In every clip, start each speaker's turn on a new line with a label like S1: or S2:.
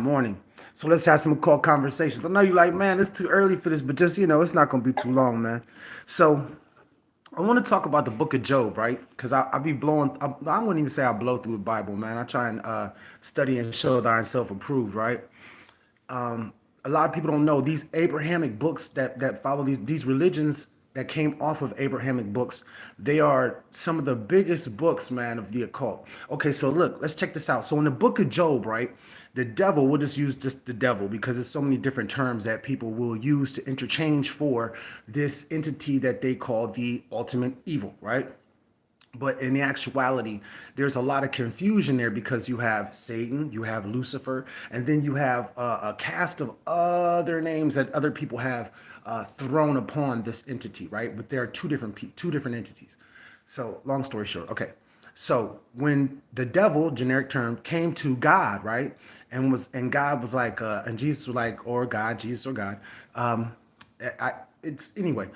S1: morning. So let's have some occult conversations. I know you like, man, it's too early for this, but just, it's not going to be too long, man. So I want to talk about the book of Job, right? Because I be blowing, I wouldn't even say I blow through the Bible, man. I try and study and show thyself approved, right? A lot of people don't know these Abrahamic books that follow these religions that came off of Abrahamic books. They are some of the biggest books, man, of the occult. Okay, so look, let's check this out. So in the book of Job, right, the devil, we'll just use just the devil because there's so many different terms that people will use to interchange for this entity that they call the ultimate evil, right? But in the actuality, there's a lot of confusion there because you have Satan, you have Lucifer, and then you have a cast of other names that other people have thrown upon this entity, right? But there are two different entities. So, long story short, okay. So when the devil, generic term, came to God, right, and God was like, and Jesus was like, or God, Jesus or God, it's anyway.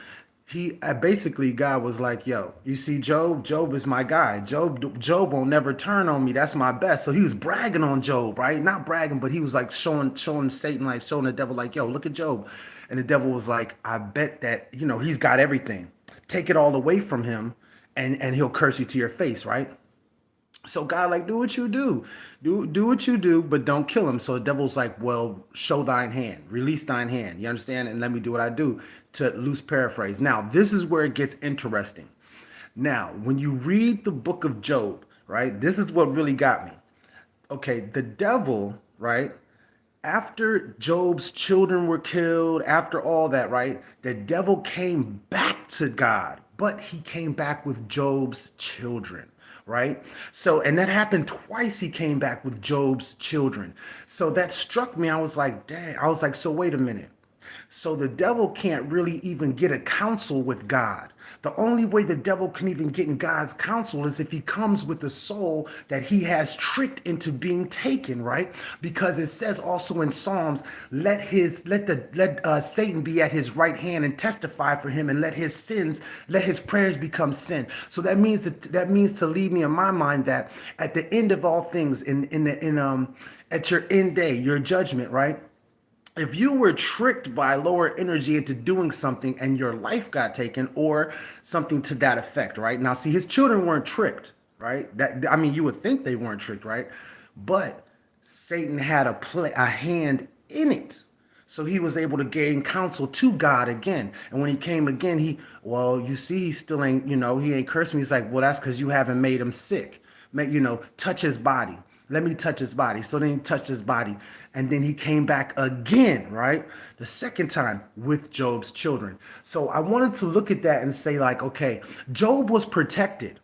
S1: He basically God was like, "Yo, you see, Job is my guy. Job won't never turn on me. That's my best." So he was bragging on Job, right? Not bragging, but he was like showing Satan, like showing the devil, like, "Yo, look at Job," and the devil was like, "I bet that he's got everything. Take it all away from him, and he'll curse you to your face, right?" So God, like, do what you do what you do, but don't kill him. So the devil's like, well, show thine hand, release thine hand. You understand? And let me do what I do. To loose paraphrase. Now, this is where it gets interesting. Now, when you read the book of Job, right, this is what really got me. Okay, the devil, right, after Job's children were killed, after all that, right, the devil came back to God, but he came back with Job's children, right? So, and that happened twice. He came back with Job's children. So that struck me. I was like, dang, I was like, so wait a minute. So the devil can't really even get a counsel with God. The only way the devil can even get in God's counsel is if he comes with the soul that he has tricked into being taken, right? Because it says also in Psalms, let Satan be at his right hand and testify for him, and let his prayers become sin. So that means to lead me in my mind that at the end of all things, at your end day, your judgment, right? If you were tricked by lower energy into doing something and your life got taken or something to that effect, right? Now, see, his children weren't tricked, right? That I mean, you would think they weren't tricked, right? But Satan had a hand in it. So he was able to gain counsel to God again. And when he came again, well, you see, he still ain't, he ain't cursed me. He's like, well, that's because you haven't made him sick. Touch his body. Let me touch his body. So then he touched his body. And then he came back again, right? The second time with Job's children. So I wanted to look at that and say, like, okay, Job was protected,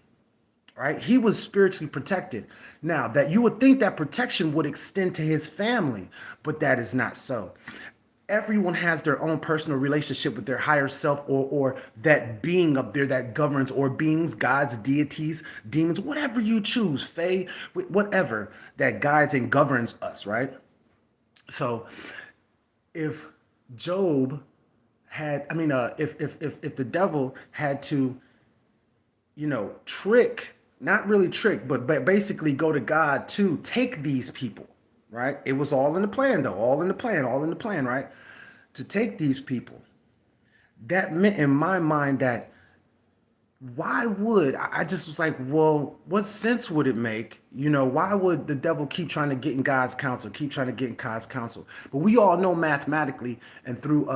S1: right? He was spiritually protected. Now, that you would think that protection would extend to his family, but that is not so. Everyone has their own personal relationship with their higher self, or that being up there that governs, or beings, gods, deities, demons, whatever you choose, fae, whatever that guides and governs us, right? So if Job had, if the devil had to, trick, not really trick, but basically go to God to take these people, right? It was all in the plan, though, all in the plan, right? To take these people. That meant in my mind that why would I just was like, well, what sense would it make? Why would the devil keep trying to get in God's counsel, keep trying to get in God's counsel? But we all know mathematically and through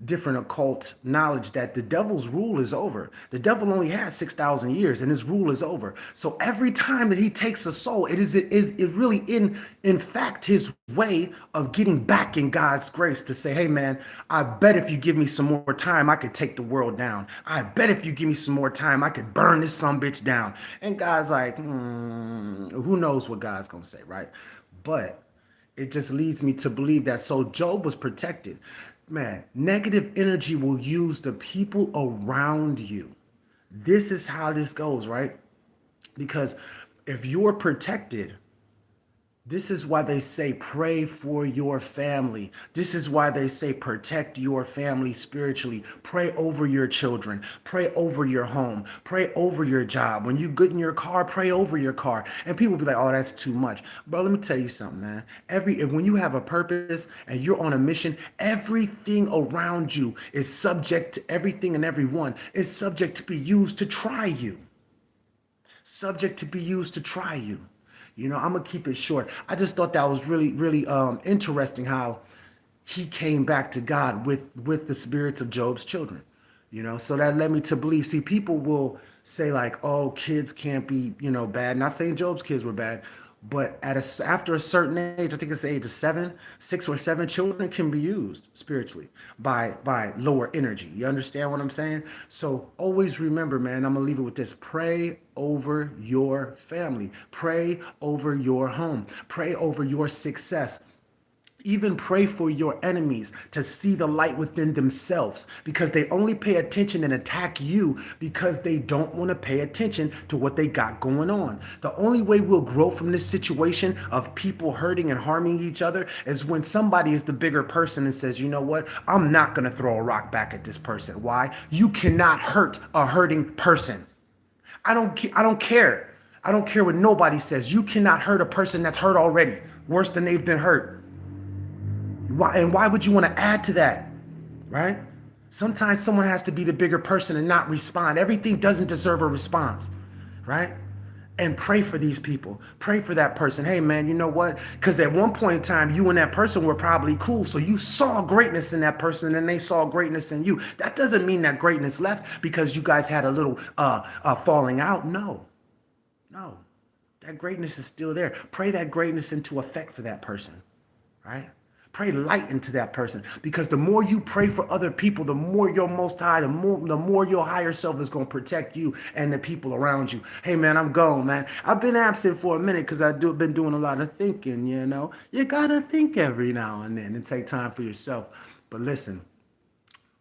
S1: different occult knowledge that the devil's rule is over. The devil only had 6,000 years and his rule is over. So every time that he takes a soul, it is really in fact his way of getting back in God's grace to say, hey man, I bet if you give me some more time, I could take the world down. I bet if you give me some more time, I could burn this some bitch down. And God's like, who knows what God's gonna say, right? But it just leads me to believe that so Job was protected. Man, negative energy will use the people around you. This is how this goes, right? Because if you're protected, This is why they say pray for your family. This is why they say protect your family spiritually. Pray over your children. Pray over your home. Pray over your job. When you get in your car, pray over your car. And people be like, "Oh, that's too much." Bro, let me tell you something, man. When you have a purpose and you're on a mission, everything around you is subject to everything and everyone is subject to be used to try you. Subject to be used to try you. I'm gonna keep it short. I just thought that was really, really interesting how he came back to God with the spirits of Job's children. So that led me to believe. See, people will say like, "Oh, kids can't be, bad." Not saying Job's kids were bad, but after a certain age, I think it's the age of 6 or 7, children can be used spiritually by lower energy. You understand what I'm saying? So always remember, man. I'm gonna leave it with this: pray over your family, pray over your home, pray over your success. Even pray for your enemies to see the light within themselves, because they only pay attention and attack you because they don't want to pay attention to what they got going on. The only way we'll grow from this situation of people hurting and harming each other is when somebody is the bigger person and says, "You know what? I'm not going to throw a rock back at this person." Why? You cannot hurt a hurting person. I don't care. I don't care what nobody says. You cannot hurt a person that's hurt already, worse than they've been hurt. Why would you want to add to that, right? Sometimes someone has to be the bigger person and not respond. Everything doesn't deserve a response, right? And pray for these people. Pray for that person. Hey, man, you know what? Because at one point in time, you and that person were probably cool. So you saw greatness in that person and they saw greatness in you. That doesn't mean that greatness left because you guys had a little falling out. No, no. That greatness is still there. Pray that greatness into effect for that person, right? Pray light into that person, because the more you pray for other people, the more your most high, the more your higher self is going to protect you and the people around you. Hey, man, I'm gone, man. I've been absent for a minute because been doing a lot of thinking. You got to think every now and then and take time for yourself. But listen,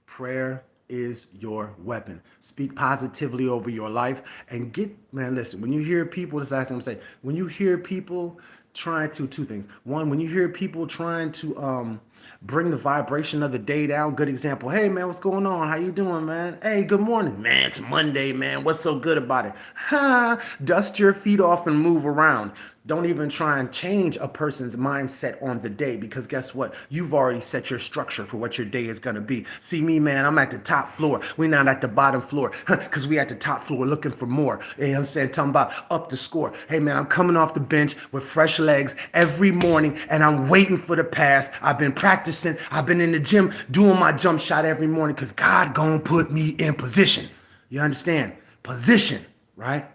S1: prayer is your weapon. Speak positively over your life and listen, when you hear people, this last thing I'm saying, when you hear people trying to, two things. One, when you hear people trying to bring the vibration of the day down, good example. Hey, man, what's going on? How you doing, man? Hey, good morning. Man, it's Monday, man. What's so good about it? Ha! Dust your feet off and move around. Don't even try and change a person's mindset on the day, because guess what? You've already set your structure for what your day is going to be. See me, man, I'm at the top floor. We're not at the bottom floor because we at the top floor looking for more. You know what I'm saying? Talking about up the score. Hey, man, I'm coming off the bench with fresh legs every morning and I'm waiting for the pass. I've been practicing. I've been in the gym doing my jump shot every morning because God gonna put me in position. You understand? Position, right?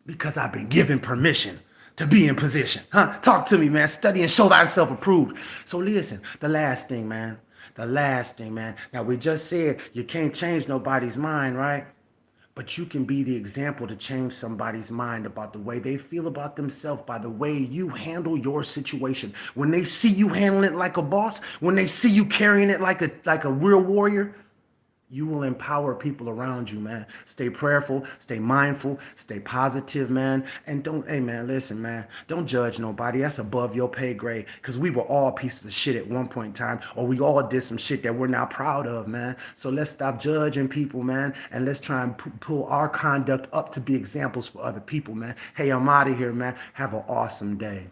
S1: Because I've been given permission to be in position. Talk to me, man. Study and show thyself approved. So listen, the last thing, man. Now, we just said you can't change nobody's mind, right? But you can be the example to change somebody's mind about the way they feel about themselves by the way you handle your situation. When they see you handling it like a boss, when they see you carrying it like a real warrior, you will empower people around you, man. Stay prayerful, stay mindful, stay positive, man. And hey, man, listen, man. Don't judge nobody. That's above your pay grade. Because we were all pieces of shit at one point in time, or we all did some shit that we're not proud of, man. So let's stop judging people, man. And let's try and pull our conduct up to be examples for other people, man. Hey, I'm out of here, man. Have an awesome day.